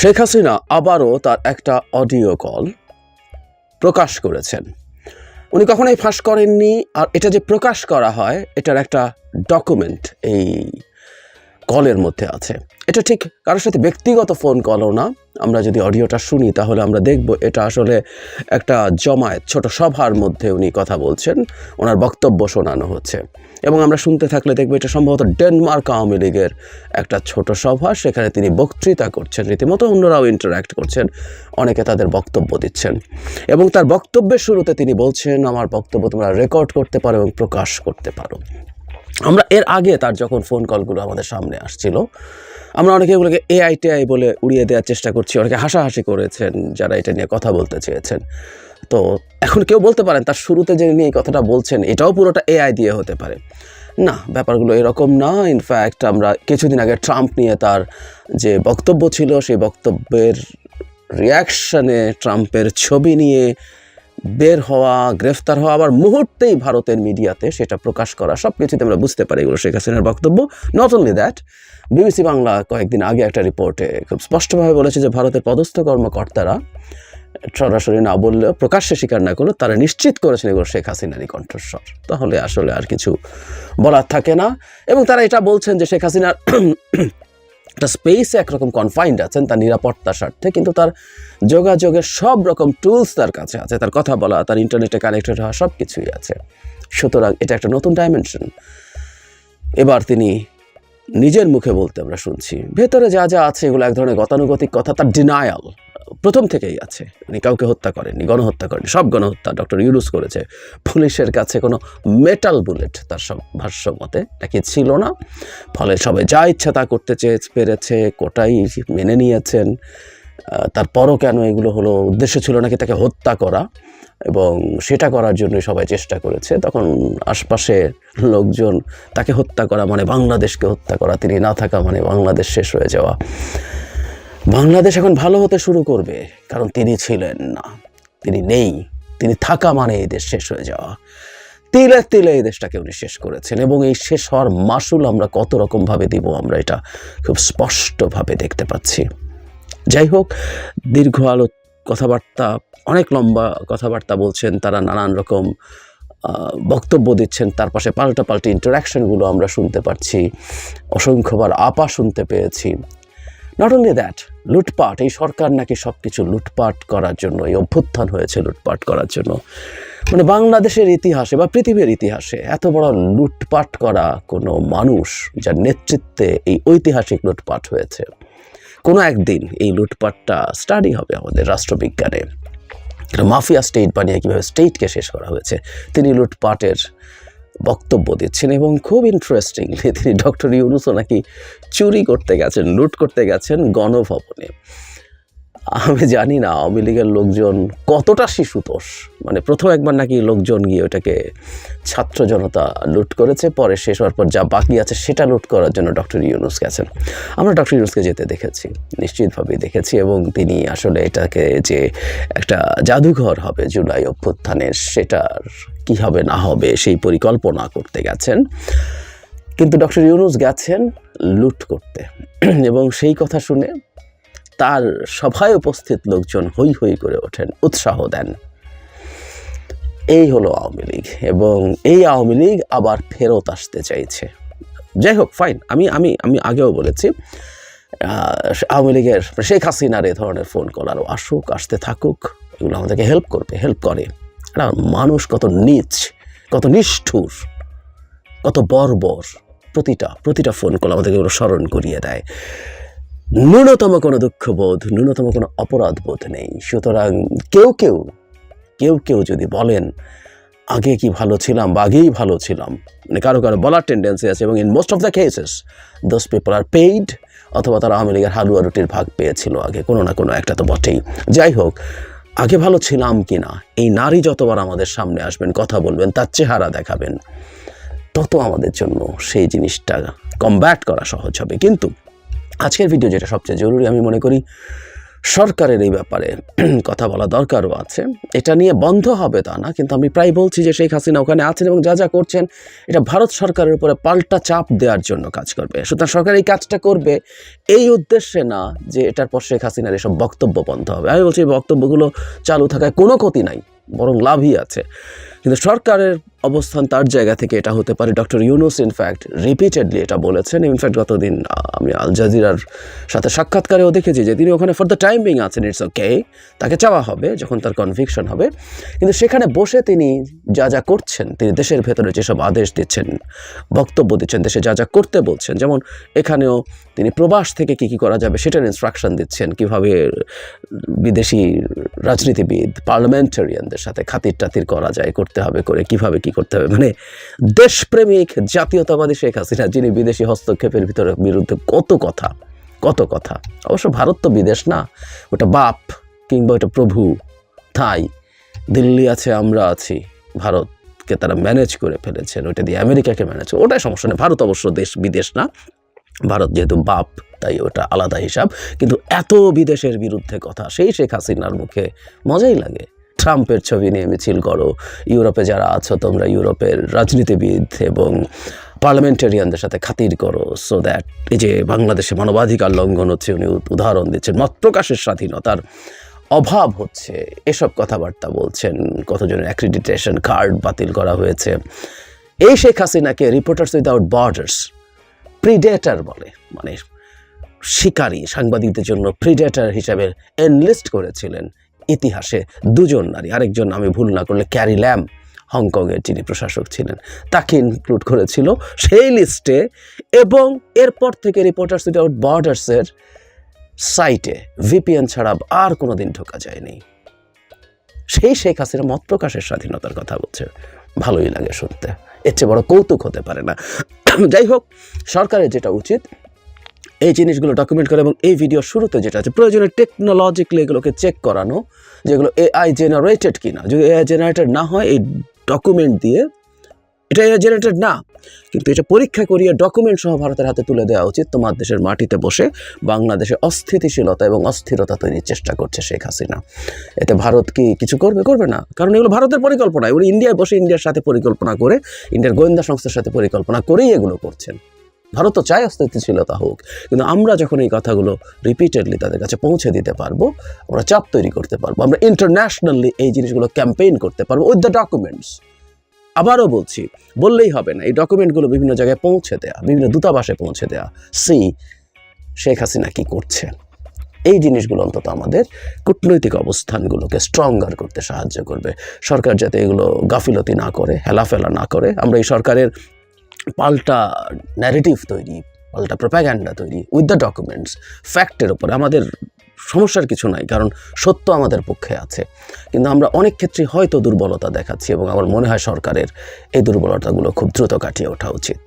শেখ হাসিনা আবারও তার একটা অডিও কল প্রকাশ করেছেন। উনি কখনোই ফাঁস করেননি, আর এটা যে প্রকাশ করা হয় এটার একটা ডকুমেন্ট এই কলের মধ্যে আছে। এটা ঠিক কারোর সাথে ব্যক্তিগত ফোন কলও না। আমরা যদি অডিওটা শুনি তাহলে আমরা দেখব এটা আসলে একটা জমায়েত, ছোট সভার মধ্যে উনি কথা বলছেন, ওনার বক্তব্য শোনানো হচ্ছে। এবং আমরা শুনতে থাকলে দেখব এটা সম্ভবত ডেনমার্ক আওয়ামী লীগের একটা ছোট সভা। সেখানে তিনি বক্তৃতা করছেন, রীতিমতো অন্যরাও ইন্টারাক্ট করছেন, অনেকে তাদের বক্তব্য দিচ্ছেন। এবং তার বক্তব্যের শুরুতে তিনি বলছেন, আমার বক্তব্য তোমরা রেকর্ড করতে পারো এবং প্রকাশ করতে পারো। আমরা এর আগে তার যখন ফোন কলগুলো আমাদের সামনে আসছিল, আমরা অনেকে এগুলোকে এআই বলে উড়িয়ে দেওয়ার চেষ্টা করছি, অনেকে হাসাহাসি করেছেন যারা এটা নিয়ে কথা বলতে চেয়েছেন। তো এখন কেউ বলতে পারেন তার শুরুতে যে নিয়ে এই কথাটা বলছেন এটাও পুরোটা এআই দিয়ে হতে পারে। না, ব্যাপারগুলো এরকম না। ইনফ্যাক্ট আমরা কিছুদিন আগে ট্রাম্প নিয়ে তার যে বক্তব্য ছিল, সেই বক্তব্যের রিয়াকশানে ট্রাম্পের ছবি নিয়ে বের হওয়া, গ্রেফতার হওয়া, আবার মুহূর্তেই ভারতের মিডিয়াতে সেটা প্রকাশ করা, সব কিছুতে আমরা বুঝতে পারি এগুলো শেখ হাসিনার বক্তব্য। Not only that, BBC Bangla কয়েকদিন আগে একটা রিপোর্টে খুব স্পষ্টভাবে বলেছে যে ভারতের পদস্থ কর্মকর্তারা সরাসরি না বললেও, প্রকাশ্যে স্বীকার না করলেও তারা নিশ্চিত করেছেন এগুলো শেখ হাসিনারই কণ্ঠস্বর। তাহলে আসলে আর কিছু বলার থাকে না। এবং তারা এটা বলছেন যে শেখ হাসিনার একটা স্পেসে একরকম কনফাইন্ড আছেন তার নিরাপত্তার স্বার্থে, কিন্তু তার যোগাযোগের সব রকম টুলস তার কাছে আছে, তার কথা বলা, তার ইন্টারনেটে কানেক্টেড হওয়া সব কিছুই আছে। সুতরাং এটা একটা নতুন ডাইমেনশন। এবার তিনি নিজের মুখে বলতে আমরা শুনছি, ভেতরে যা যা আছে এগুলো এক ধরনের গতানুগতিক কথা, তার ডিনায়াল প্রথম থেকেই আছে। উনি কাউকে হত্যা করেননি, গণহত্যা করেননি, সব গণহত্যা ডক্টর ইউনূস করেছে। পুলিশের কাছে কোনো মেটাল বুলেট তার সব ভাষ্য মতে নাকি ছিল না, ফলে সবাই যা ইচ্ছা তা করতে পেরেছে, কোটাই মেনে নিয়েছেন। তারপরও কেন এগুলো হলো, উদ্দেশ্য ছিল নাকি তাকে হত্যা করা, এবং সেটা করার জন্য সবাই চেষ্টা করেছে। তখন আশপাশে লোকজন তাকে হত্যা করা মানে বাংলাদেশকে হত্যা করা, তিনি না থাকা মানে বাংলাদেশ শেষ হয়ে যাওয়া, বাংলাদেশ এখন ভালো হতে শুরু করবে, কারণ তিনি ছিলেন না, তিনি নেই, তিনি থাকা মানে এই দেশ শেষ হয়ে যাওয়া। তিলে তিলে এই দেশটাকে উনি শেষ করেছেন, এবং এই শেষ হওয়ার মাসুল আমরা কত রকমভাবে দিব আমরা এটা খুব স্পষ্টভাবে দেখতে পাচ্ছি। যাই হোক, দীর্ঘ আলো কথাবার্তা, অনেক লম্বা কথাবার্তা বলছেন তারা, নানান রকম বক্তব্য দিচ্ছেন, তার পাশে পাল্টাপাল্টি ইন্টারাকশনগুলো আমরা শুনতে পাচ্ছি, অসংখ্যবার আপা শুনতে পেয়েছি। নট অনলি দ্যাট, লুটপাট, এই সরকার নাকি সব কিছু লুটপাট করার জন্য, এই অভ্যুত্থান হয়েছে লুটপাট করার জন্য। মানে বাংলাদেশের ইতিহাসে বা পৃথিবীর ইতিহাসে এত বড় লুটপাট করা কোনো মানুষ যার নেতৃত্বে এই ঐতিহাসিক লুটপাট হয়েছে। কোনো একদিন এই লুটপাটটা স্টাডি হবে আমাদের রাষ্ট্রবিজ্ঞানে, মাফিয়া স্টেট বানিয়ে কীভাবে স্টেটকে শেষ করা হয়েছে। তিনি লুটপাটের বক্তব্য দিচ্ছেন, এবং খুব ইন্টারেস্টিংলি তিনি ডক্টর ইউনূসও নাকি চুরি করতে গেছেন, লুট করতে গেছেন গণভবনে। আমি জানি না আওয়ামী লীগের লোকজন কতটা শিশুতোষ, মানে প্রথম একবার নাকি লোকজন গিয়ে ওটাকে ছাত্র জনতা লুট করেছে, পরে শেষ হওয়ার পর যা বাকি আছে সেটা লুট করার জন্য ডক্টর ইউনূস গেছেন। আমরা ডক্টর ইউনূসকে যেতে দেখেছি, নিশ্চিতভাবেই দেখেছি, এবং তিনি আসলে এটাকে যে একটা জাদুঘর হবে জুলাই অভ্যুত্থানের, সেটার কী হবে না হবে সেই পরিকল্পনা করতে গেছেন। কিন্তু ডক্টর ইউনূস গেছেন লুট করতে, এবং সেই কথা শুনে তার সভায় উপস্থিত লোকজন হই হই করে ওঠেন, উৎসাহ দেন। এই হলো আওয়ামী লীগ, এবং এই আওয়ামী লীগ আবার ফেরত আসতে চাইছে। যাই হোক, ফাইন, আমি আমি আমি আগেও বলেছি আওয়ামী লীগের শেখ হাসিনার এ ধরনের ফোন কল আরও আসুক, আসতে থাকুক, এগুলো আমাদেরকে হেল্প করে। মানুষ কত নীচ, কত নিষ্ঠুর, কত বর্বর, প্রতিটা ফোন কল আমাদেরকে এগুলো স্মরণ করিয়ে দেয়। ন্যূনতম কোনো দুঃখবোধ, ন্যূনতম কোনো অপরাধবোধ নেই। সুতরাং কেউ কেউ যদি বলেন আগে কি ভালো ছিলাম বা আগেই ভালো ছিলাম, মানে কারো বলার টেন্ডেন্সি আছে, এবং in most of the cases those people are paid, অথবা তারা আওয়ামী লীগের হালুয়া রুটির ভাগ পেয়েছিল আগে, কোনো না কোনো একটা তো বটেই। যাই হোক, আগে ভালো ছিলাম কি না, এই নারী যতবার আমাদের সামনে আসবেন, কথা বলবেন, তার চেহারা দেখাবেন, তত আমাদের জন্য সেই জিনিসটা কমব্যাট করা সহজ হবে। কিন্তু আজকের ভিডিও যেটা সবচেয়ে জরুরি আমি মনে করি, সরকারের এই ব্যাপারে কথা বলা দরকারও আছে। এটা নিয়ে বন্ধ হবে তা না, কিন্তু আমি প্রায় বলছি যে শেখ হাসিনা ওখানে আছেন এবং যা যা করছেন এটা ভারত সরকারের উপরে পাল্টা চাপ দেওয়ার জন্য কাজ করবে। সুতরাং সরকার এই কাজটা করবে এই উদ্দেশ্যে না যে এটার পর শেখ হাসিনার এসব বক্তব্য বন্ধ হবে। আমি বলছি এই বক্তব্যগুলো চালু থাকায় কোনো ক্ষতি নাই, বরং লাভই আছে। কিন্তু সরকারের অবস্থান তার জায়গা থেকে এটা হতে পারে। ডক্টর ইউনুস ইনফ্যাক্ট রিপিটেডলি এটা বলেছেন। ইনফ্যাক্ট গতদিন আমি আল জাজিরার সাথে সাক্ষাৎকারেও দেখেছি যে তিনি ওখানে ফর দ্য টাইম বিং আছেন, ইটস ওকে, তাকে চাওয়া হবে যখন তার কনভিকশন হবে। কিন্তু সেখানে বসে তিনি যা যা করছেন, তিনি দেশের ভেতরে যেসব আদেশ দিচ্ছেন, বক্তব্য দিচ্ছেন, দেশে যা যা করতে বলছেন, যেমন এখানেও তিনি প্রবাস থেকে কী কী করা যাবে সেটার ইনস্ট্রাকশন দিচ্ছেন, কীভাবে বিদেশি রাজনীতিবিদ পার্লামেন্টারিয়ানদের সাথে খাতির টাতির করা যায়, করতে হবে করে কীভাবে কী করতে হবে। মানে দেশপ্রেমিক জাতীয়তাবাদী শেখ হাসিনা, যিনি বিদেশি হস্তক্ষেপের বিরুদ্ধে কত কথা। অবশ্য ভারত তো বিদেশ না, ওটা বাপ কিংবা ওটা প্রভু, তাই দিল্লি আছে, আমরা আছি, ভারতকে তারা ম্যানেজ করে ফেলেছেন, ওটা দিয়ে আমেরিকাকে ম্যানেজ করে, ওটাই সমস্যা নেই। ভারত অবশ্য বিদেশ না, ভারত যেহেতু বাপ তাই ওটা আলাদা হিসাব। কিন্তু এত বিদেশের বিরুদ্ধে কথা সেই শেখ হাসিনার মুখে মজাই লাগে। ট্রাম্পের ছবি নিয়ে মিছিল করো, ইউরোপে যারা আছো তোমরা ইউরোপের রাজনীতিবিদ এবং পার্লামেন্টারিয়ানদের সাথে খাতির করো, সো দ্যাট এই যে বাংলাদেশে মানবাধিকার লঙ্ঘন হচ্ছে উনি উদাহরণ দিচ্ছেন, মত প্রকাশের স্বাধীনতার অভাব হচ্ছে, এসব কথাবার্তা বলছেন। কতজনের অ্যাক্রিডিটেশন কার্ড বাতিল করা হয়েছে। এই শেখ হাসিনাকে রিপোর্টার্স উইদাউট বর্ডার্স প্রিডেটার বলে, মানে শিকারী, সাংবাদিকদের জন্য প্রিডেটার হিসাবে এনলিস্ট করেছিলেন ইতিহাসে দুজন নারী, আরেকজন আমি ভুল না করলে ক্যারি ল্যাম, হংকংয়ের যিনি প্রশাসক ছিলেন, তাকে ইনক্লুড করেছিল সেই লিস্টে। এবং এরপর থেকে রিপোর্টার্স উইদাউট বর্ডার্সের সাইটে ভিপিএন ছাড়া আর কোনো দিন ঢোকা যায়নি। সেই শেখ হাসিনা মত প্রকাশের স্বাধীনতার কথা বলছে, ভালোই লাগে শুনতে, এর চেয়ে বড় কৌতুক হতে পারে না। যাই হোক, সরকারের যেটা উচিত এই জিনিসগুলো ডকুমেন্ট করে এবং এই ভিডিও শুরুতে যেটা আছে প্রয়োজনে টেকনোলজিক্যালি এগুলোকে চেক করানো, যেগুলো এআই জেনারেটেড কিনা। যদি এআই জেনারেটেড না হয় এই ডকুমেন্ট দিয়ে, এটা এআই জেনারেটেড না কিন্তু এটা পরীক্ষা করিয়ে ডকুমেন্ট সহ ভারতের হাতে তুলে দেওয়া উচিত। তোমার দেশের মাটিতে বসে বাংলাদেশে অস্থিতিশীলতা এবং অস্থিরতা তৈরির চেষ্টা করছে শেখ হাসিনা। এতে ভারত কি কিছু করবে না, কারণ এগুলো ভারতের পরিকল্পনা। এগুলো ইন্ডিয়ায় বসে ইন্ডিয়ার সাথে পরিকল্পনা করে, ইন্ডিয়ার গোয়েন্দা সংস্থার সাথে পরিকল্পনা করেই এগুলো করছেন। ভারত তো চায় অস্থিতিশীলতা হোক, কিন্তু আমরা যখন এই কথাগুলো রিপিটেডলি তাদের কাছে পৌঁছে দিতে পারবো, আমরা চাপ তৈরি করতে পারবো, আমরা ইন্টারন্যাশনালি এই জিনিসগুলো ক্যাম্পেইন করতে পারবো উইথ দ্য ডকুমেন্টস। আবারও বলছি, বললেই হবে না, এই ডকুমেন্টগুলো বিভিন্ন জায়গায় পৌঁছে দেয়া, বিভিন্ন দূতাবাসে পৌঁছে দেয়া, শেখ হাসিনা কি করছে। এই জিনিসগুলো অন্তত আমাদের কূটনৈতিক অবস্থানগুলোকে স্ট্রঙ্গার করতে সাহায্য করবে। সরকার যাতে এগুলো গাফিলতি না করে, হেলাফেলা না করে, আমরা এই সরকারের পাল্টা ন্যারেটিভ তৈরি, পাল্টা প্রোপাগ্যান্ডা তৈরি উইথ দ্য ডকুমেন্টস, ফ্যাক্টের ওপরে আমাদের সমস্যার কিছু নাই, কারণ সত্য আমাদের পক্ষে আছে। কিন্তু আমরা অনেক ক্ষেত্রে হয়তো দুর্বলতা দেখাচ্ছি এবং আমার মনে হয় সরকারের এই দুর্বলতাগুলো খুব দ্রুত কাটিয়ে ওঠা উচিত।